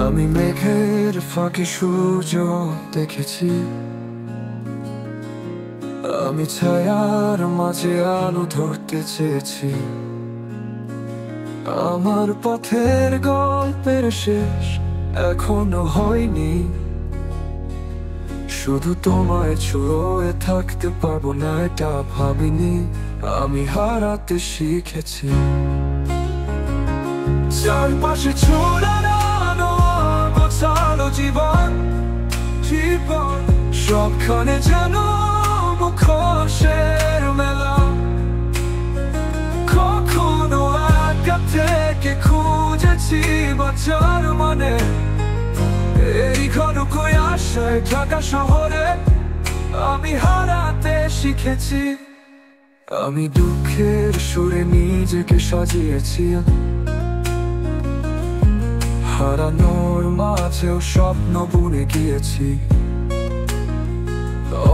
আমি মেঘের ফাঁকে সূর্য দেখেছি, আমি ছায়ার মাঝে আলো ধরতে চেয়েছি। আমার পথের গল্পের শেষ এখনো হয়নি, শুধু তোমায় ছুঁয়ে থাকতে পারবো না এটা ভাবিনি। আমি হারাতে শিখেছি, চারপাশে ছড়ানো গোছালো জীবন, জীবন সবখানে যেন মুখোশের মেলা। কখনো একা থেকে খুঁজেছি বাঁচার মানে, এই ঘন কুয়াশায় ঢাকা শহরে আমি হারাতে শিখেছি। আমি দুঃখের সুরে নিজেকে সাজিয়েছি, হারানোর মাঝেও স্বপ্ন বুনে গিয়েছি।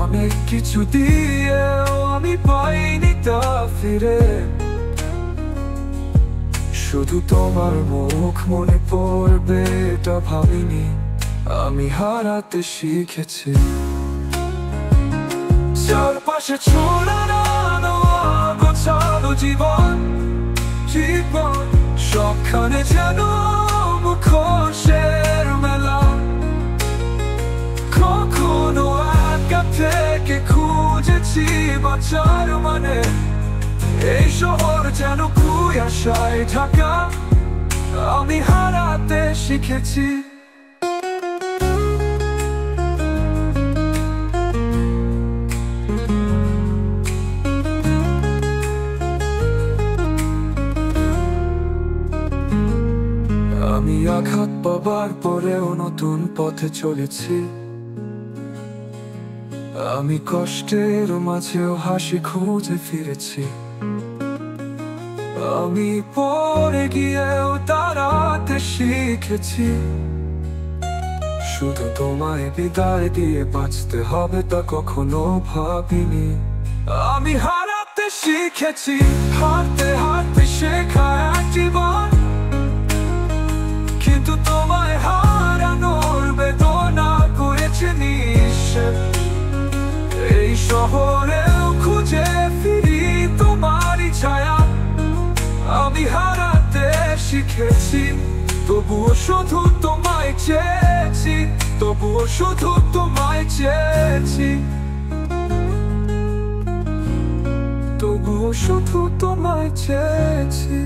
অনেক কিছু দিয়েও আমি পাইনি তা ফিরে, শুধু তোমার মুখ মনে পড়বে এটা ভাবিনি। আমি হারাতে শিখেছি, চারপাশে ছড়ানো গোছালো জীবন, জীবন সবখানে যেন মুখোশের মেলা। কখনো একা থেকে খুঁজেছি বাঁচার মানে, এই শহর যেন কুয়াশায় ঢাকা আমি হারাতে শিখেছি। আমি আঘাত পাবার পরেও নতুন পথে চলেছি, আমি কষ্টের মাঝেও হাসি খুঁজে ফিরেছি। আমি পড়ে গিয়েও দাঁড়াতে শিখেছি, শুধু তোমায় বিদায় দিয়ে বাঁচতে হবে তা কখনো ভাবিনি। আমি হারাতে শিখেছি, হারতে হারতে শেখা এক জীবন, কিন্তু তোমায় হারানোর বেদনা করেছে নিঃশ্বাস। এই শহরেও খুঁজে ফিরি তোমারই ছায়া, আমি হারাতে শিখেছি। তবুও শুধু তোমায় চেয়েছি, তবুও শুধু তোমায় চেয়েছি, তবুও শুধু তোমায় চেয়েছি।